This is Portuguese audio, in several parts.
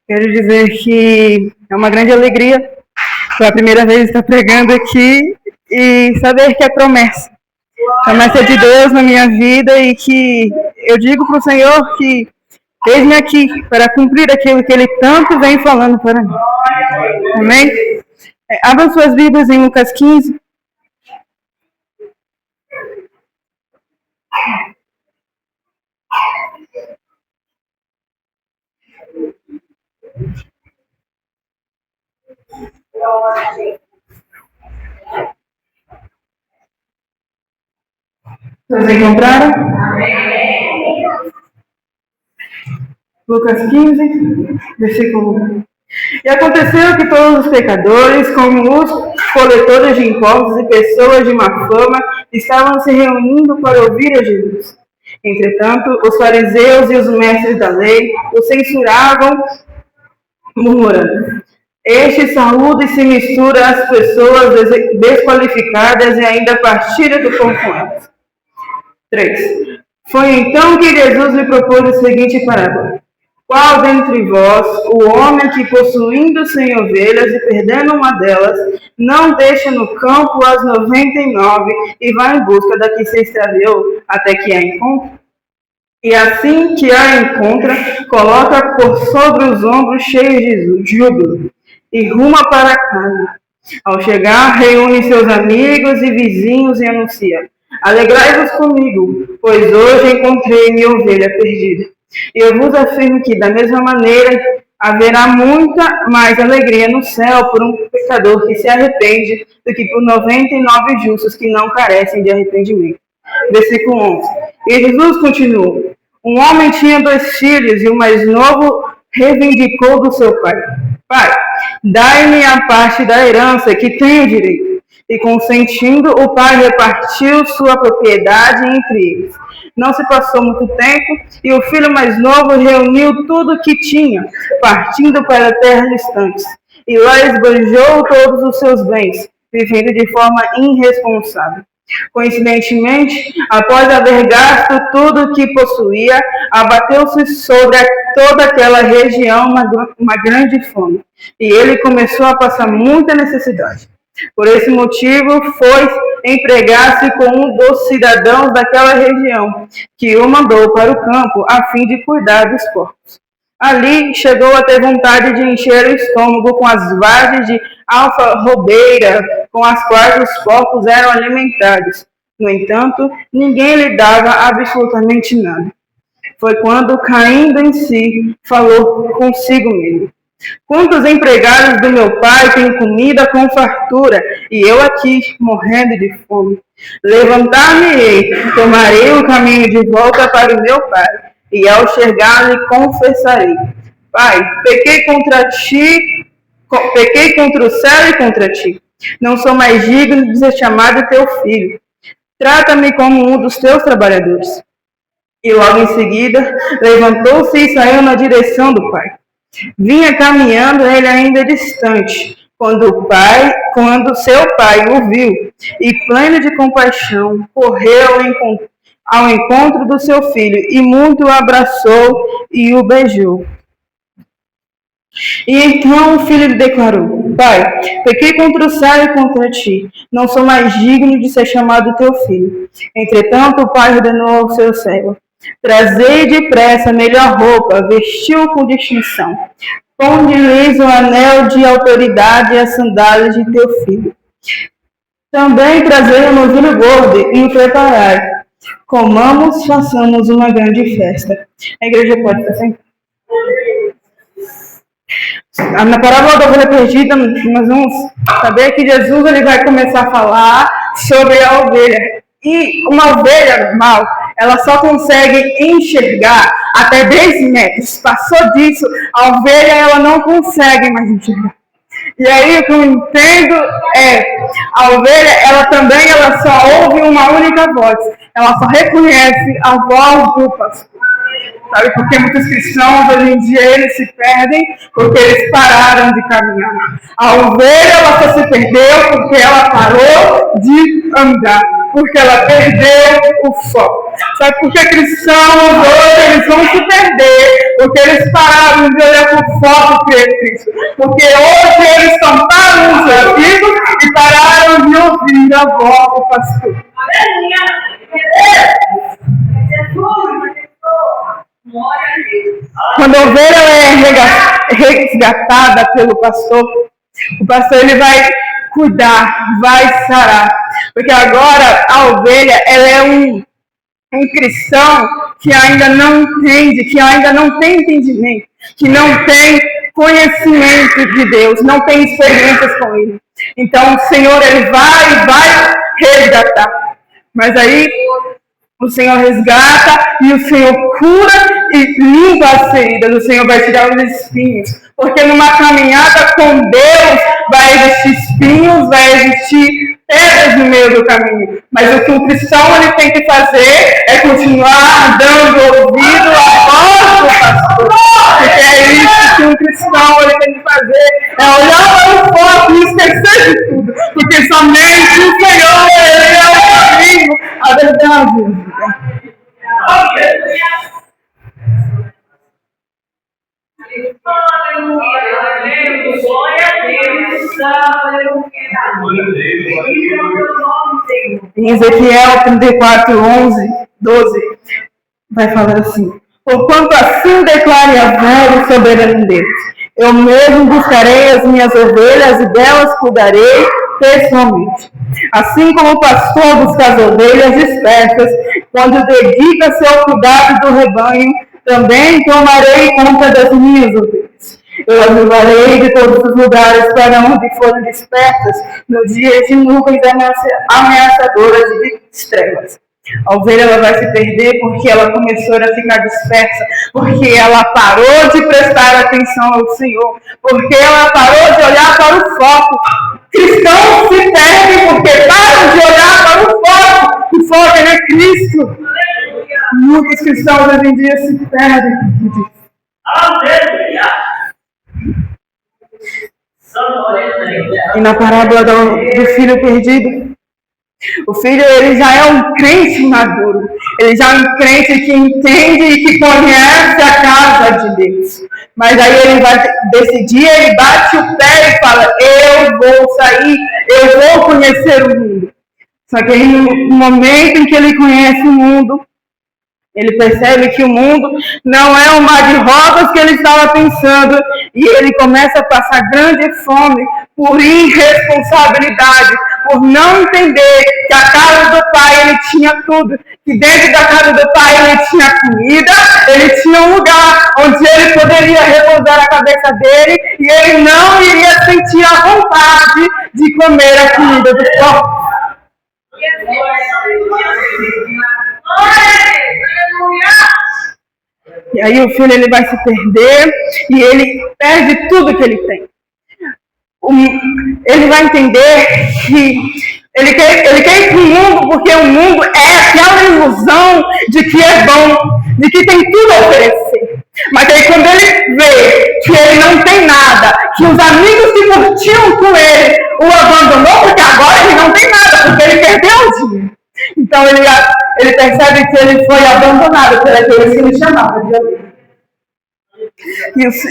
Quero dizer que é uma grande alegria pela primeira vez estar pregando aqui e saber que é promessa de Deus na minha vida e que eu digo para o Senhor que eis-me aqui para cumprir aquilo que Ele tanto vem falando para mim. Amém? Abram suas Bíblias em Lucas 15. Vocês encontraram? Lucas 15, versículo 1. E aconteceu que todos os pecadores, como os coletores de impostos e pessoas de má fama, estavam se reunindo para ouvir a Jesus. Entretanto, os fariseus e os mestres da lei o censuravam, murmurando: este saúda e se mistura às pessoas desqualificadas e ainda partilha do pão com elas. 3. Foi então que Jesus lhe propôs a seguinte parábola: qual dentre vós, o homem que, possuindo 100 ovelhas e perdendo uma delas, não deixa no campo as 99 e vai em busca da que se extraviou até que a encontre? E assim que a encontra, coloca por sobre os ombros cheios de júbilo e ruma para casa. Ao chegar, reúne seus amigos e vizinhos e anuncia: alegrai-vos comigo, pois hoje encontrei minha ovelha perdida. E eu vos afirmo que, da mesma maneira, haverá muita mais alegria no céu por um pecador que se arrepende do que por 99 justos que não carecem de arrependimento. Versículo 11. E Jesus continuou: um homem tinha 2 filhos e o mais novo reivindicou do seu pai: pai, dai-me a parte da herança que tenho direito. E consentindo, o pai repartiu sua propriedade entre eles. Não se passou muito tempo, e o filho mais novo reuniu tudo o que tinha, partindo para terras distantes, e lá esbanjou todos os seus bens, vivendo de forma irresponsável. Coincidentemente, após haver gasto tudo o que possuía, abateu-se sobre toda aquela região uma grande fome, e ele começou a passar muita necessidade. Por esse motivo, foi empregar-se com um dos cidadãos daquela região, que o mandou para o campo a fim de cuidar dos porcos. Ali chegou a ter vontade de encher o estômago com as vagens de alfarrobeira com as quais os porcos eram alimentados. No entanto, ninguém lhe dava absolutamente nada. Foi quando, caindo em si, falou consigo mesmo: quantos empregados do meu pai têm comida com fartura, e eu aqui morrendo de fome? Levantar-me-ei, tomarei o caminho de volta para o meu pai, e ao chegar lhe confessarei: pai, pequei contra o céu e contra ti. Não sou mais digno de ser chamado teu filho. Trata-me como um dos teus trabalhadores. E logo em seguida, levantou-se e saiu na direção do pai. Vinha caminhando ele ainda distante, quando seu pai o viu, e pleno de compaixão, correu ao encontro do seu filho, e muito o abraçou e o beijou. E então o filho lhe declarou: pai, pequei contra o céu e contra ti, não sou mais digno de ser chamado teu filho. Entretanto o pai ordenou ao seu servo: trazei depressa a melhor roupa, vestiu-o com distinção. Ponde-lhes o anel de autoridade e as sandálias de teu filho. Também trazei um novilho gordo e o preparai. Comamos, façamos uma grande festa. A igreja pode estar sentada. Na parábola da ovelha perdida, nós vamos saber que Jesus ele vai começar a falar sobre a ovelha. E uma ovelha normal, ela só consegue enxergar até 10 metros. Passou disso, a ovelha ela não consegue mais enxergar. E aí o que eu entendo é, a ovelha ela só ouve uma única voz. Ela só reconhece a voz do pastor. Sabe, porque muitos cristãos hoje em dia eles se perdem porque eles pararam de caminhar. A ovelha ela só se perdeu porque ela parou de andar. Porque ela perdeu o foco. Sabe por que cristãos hoje eles vão se perder? Porque eles pararam de olhar para o foco que é Cristo. Porque hoje eles tamparam os ouvidos e pararam de ouvir a voz do pastor. Quando a ovelha é resgatada pelo pastor, o pastor ele vai cuidar, vai sarar. Porque agora a ovelha ela é um cristão que ainda não entende, que ainda não tem entendimento, que não tem conhecimento de Deus, não tem experiências com Ele. Então o Senhor ele vai resgatar. Mas aí o Senhor resgata e o Senhor cura e limpa as feridas. O Senhor vai tirar os espinhos. Porque numa caminhada com Deus vai existir espinhos, vai existir pedras no meio do caminho. Mas o que o cristão ele tem que fazer é continuar dando ouvido à voz do pastor. Porque é isso que um cristão ele tem que fazer. É olhar para o foco e esquecer de tudo. Porque somente o Senhor ele é o caminho, a verdade. Em Ezequiel 34, 11, 12, vai falar assim: porquanto assim declare a velha soberano Deus, eu mesmo buscarei as minhas ovelhas e delas cuidarei pessoalmente. Assim como o pastor busca as ovelhas dispersas, quando dedica-se ao cuidado do rebanho, também tomarei conta das minhas ovelhas. Eu as levarei de todos os lugares para onde foram dispersas, no dia de nuvens ameaçadoras e de trevas. A ovelha ela vai se perder porque ela começou a ficar dispersa, porque ela parou de prestar atenção ao Senhor, porque ela parou de olhar para o foco. Cristãos se perdem porque param de olhar para o foco é Cristo. Muitos cristãos hoje em dia se perdem por isso. E na parábola do filho perdido, o filho ele já é um crente maduro, ele já é um crente que entende e que conhece a casa de Deus. Mas aí ele vai decidir, ele bate o pé e fala: eu vou sair, eu vou conhecer o mundo. Só que aí no momento em que ele conhece o mundo, ele percebe que o mundo não é o mar de rosas que ele estava pensando e ele começa a passar grande fome por irresponsabilidade, por não entender que a casa do pai ele tinha tudo, que dentro da casa do pai ele tinha comida, ele tinha um lugar onde ele poderia repousar a cabeça dele e ele não iria sentir a vontade de comer a comida do povo. E aí o filho ele vai se perder e ele perde tudo que ele tem. Ele vai entender que ele quer ir para o mundo porque o mundo é aquela ilusão de que é bom, de que tem tudo a oferecer. Mas aí quando ele vê que ele não tem nada, que os amigos que curtiam com ele o abandonou, porque agora ele não tem nada, porque ele perdeu o dinheiro. Então ele percebe que ele foi abandonado por aqueles que ele chamava de amigo.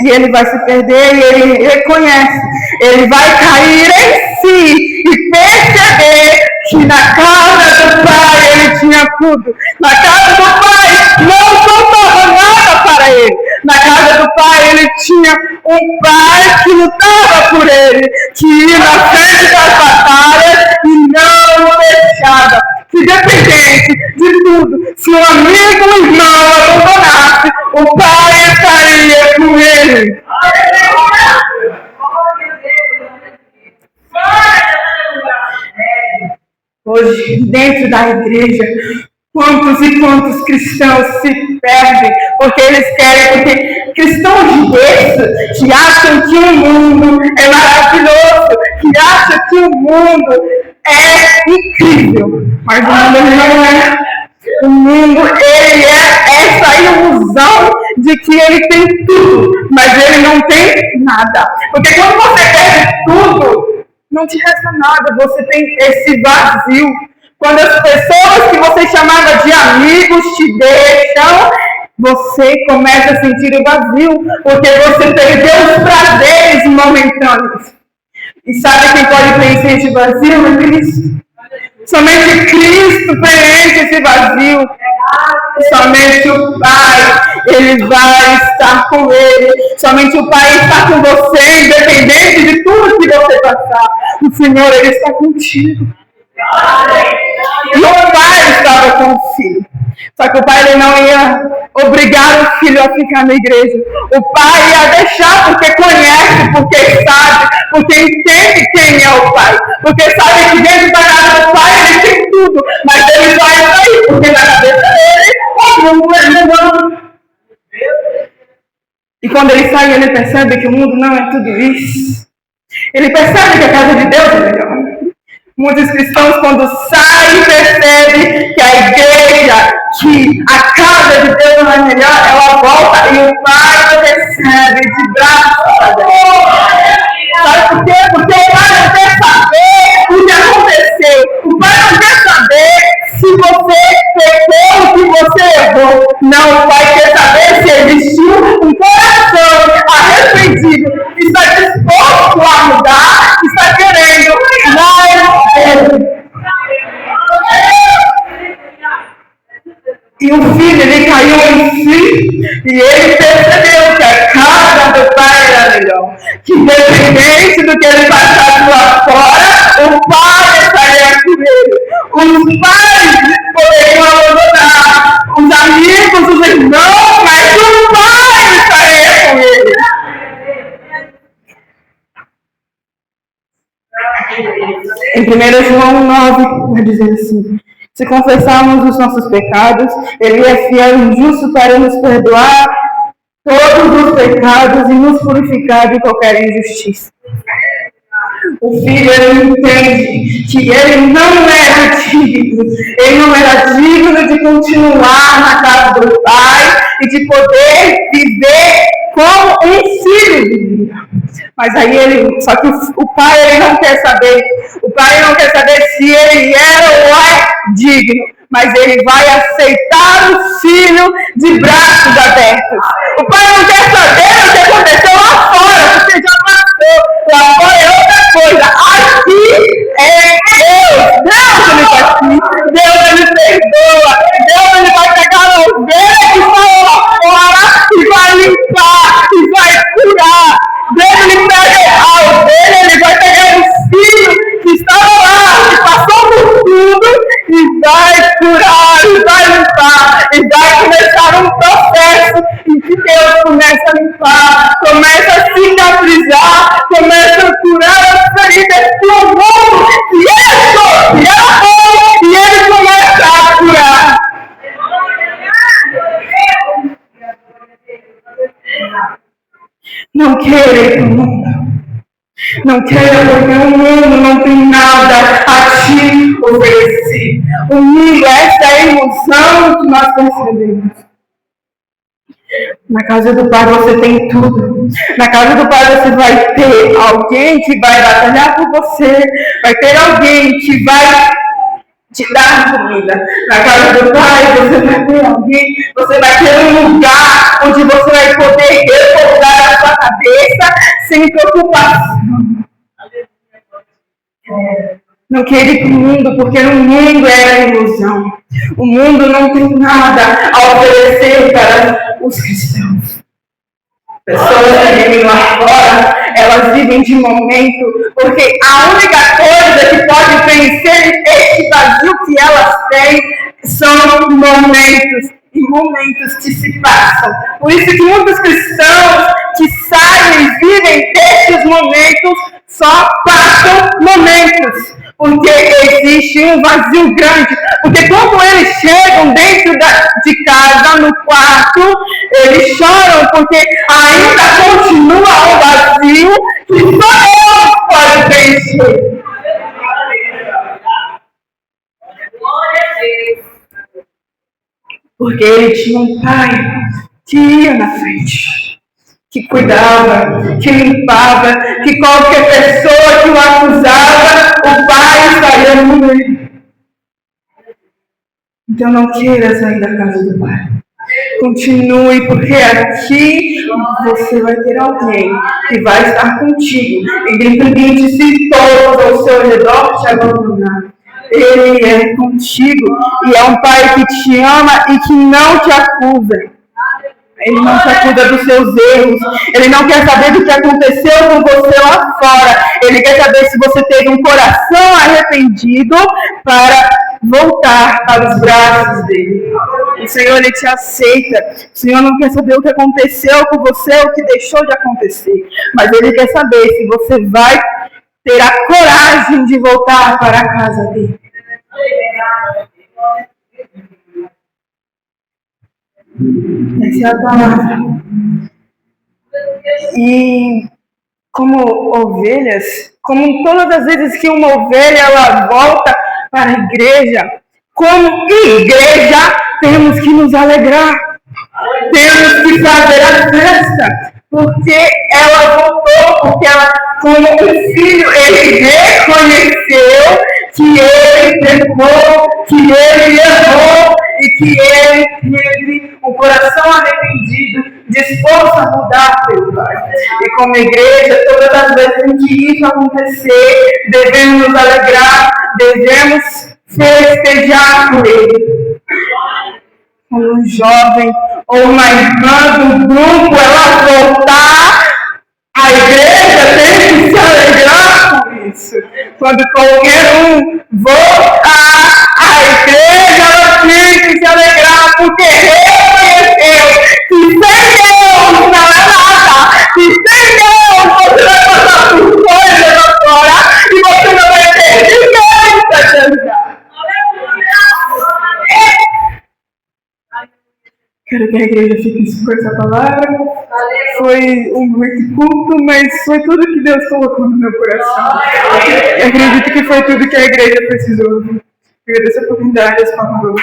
E ele vai se perder e ele reconhece, ele vai cair em si e perceber que na casa do pai ele tinha tudo. Na casa do pai não faltava nada para ele. Na casa do pai ele tinha um pai que lutava por ele, que ia na frente das batalhas e não o deixava. Que dependente de tudo, se um amigo ou irmão abandonasse, o pai estaria com ele. Hoje, dentro da igreja, quantos e quantos cristãos se perdem, porque eles querem, porque cristãos de berço, que acham que o mundo é maravilhoso, que acham que o mundo é incrível, mas o mundo não é. O mundo, ele é essa ilusão de que ele tem tudo, mas ele não tem nada. Porque quando você perde tudo, não te resta nada, você tem esse vazio. Quando as pessoas que você chamava de amigos te deixam, você começa a sentir o vazio, porque você perdeu os prazeres momentâneos. E sabe quem pode preencher esse vazio? É Cristo. Somente Cristo preenche esse vazio. Somente o Pai, Ele vai estar com ele. Somente o Pai está com você, independente de tudo que você passar. O Senhor, Ele está contigo. E o Pai estava com o Filho. Só que o Pai ele não ia obrigar o Filho a ficar na igreja. O Pai ia deixar porque conhece, porque sabe, porque entende quem é o Pai. Porque sabe que dentro da casa do Pai ele tem tudo. Mas ele vai sair, porque na cabeça dele, o mundo é bom. E quando ele sai, ele percebe que o mundo não é tudo isso. Ele percebe que a casa de Deus é melhor. Muitos cristãos, quando saem, percebem que a igreja, que a casa de Deus não é melhor, ela volta e o Pai recebe de braços abertos. Sabe por quê? Porque o Pai não quer saber o que aconteceu. O Pai não quer saber se você pecou ou se você errou. Não, o Pai quer saber se existiu um coração arrependido, que está disposto a mudar, que está querendo mais dele. E o filho, ele caiu em si, e ele percebeu que a casa do pai era melhor. Que independente do que ele passasse lá fora, o pai estaria com ele. Os pais poderiam abandonar, os amigos, os irmãos, mas o pai estaria com ele. Em 1 João 9, vai dizer assim: se confessarmos os nossos pecados, Ele é fiel e justo para nos perdoar todos os pecados e nos purificar de qualquer injustiça. O filho, ele entende que ele não era digno de continuar na casa do pai e de poder viver como um filho vivia. Mas aí só que o pai ele não quer saber. O pai não quer saber se ele é ou é digno. Mas ele vai aceitar o filho de braços abertos. O pai não quer saber o que aconteceu lá fora, porque já passou. Lá fora é outra coisa. Aqui é Deus. Deus ele está aqui. Deus ele perdoa. Deus ele vai pegar a ovelha que está lá fora e vai limpar, e vai curar. Deus ele pega a ovelha, ele vai pegar o filho que estava lá, que passou por tudo, e vai curar, e vai limpar, e vai começar um processo em que Deus começa a limpar, começa a cicatrizar, começa a curar as feridas do mundo, e ele sofreu, e ele começa a curar. Não queira ir para o mundo. Não queira, porque o mundo não tem nada a te oferecer. O mundo, essa é a ilusão que nós percebemos. Na casa do Pai você tem tudo. Na casa do Pai você vai ter alguém que vai batalhar por você. Vai ter alguém que vai te dar comida. Na casa do Pai você vai ter alguém, você vai ter um lugar onde você vai poder repousar a sua cabeça sem preocupação. Não queira ir para o mundo, porque no mundo é a ilusão. O mundo não tem nada a oferecer para os cristãos. Pessoas que vivem lá fora, elas vivem de momento, porque a única coisa que pode preencher este vazio que elas têm são momentos, e momentos que se passam. Por isso que muitos cristãos que saem e vivem destes momentos só passam momentos. Porque existe um vazio grande. Porque quando eles chegam dentro de casa, no quarto, eles choram porque ainda continua um vazio que só Deus pode preencher. Porque ele tinha um pai que ia na frente, que cuidava, que limpava, que qualquer pessoa que o acusava, o pai estaria no meio. Então não queira sair da casa do Pai. Continue, porque aqui você vai ter alguém que vai estar contigo, independente se todos ao seu redor te abandonar. Ele é contigo e é um Pai que te ama e que não te acusa. Ele não te acusa dos seus erros. Ele não quer saber do que aconteceu com você lá fora. Ele quer saber se você teve um coração arrependido para voltar para os braços dele. O Senhor, Ele te aceita. O Senhor não quer saber o que aconteceu com você ou o que deixou de acontecer. Mas Ele quer saber se você vai ter a coragem de voltar para a casa dele. Essa é a palavra. E como ovelhas, como todas as vezes que uma ovelha ela volta para a igreja, como igreja temos que nos alegrar, temos que fazer a festa, porque ela voltou, porque ela, como um filho, ele reconheceu que ele pecou, que ele errou e que ele teve um coração arrependido, disposto a mudar pelo Pai. E como igreja, todas as vezes em que isso acontecer, devemos nos alegrar, devemos festejar por ele. Como um jovem ou uma irmã do grupo, ela voltar, a igreja tem que se alegrar por isso. Quando qualquer um voltar, a igreja ela tem que se alegrar, porque reconheceu que sem Deus não é nada, que sem Deus você vai passar por coisas lá fora e você não vai ter ninguém para te ajudar. Quero que a igreja fique com essa palavra. Foi um muito culto, mas foi tudo que Deus colocou no meu coração. Eu acredito que foi tudo que a igreja precisou. Eu agradeço a oportunidade, as palavras.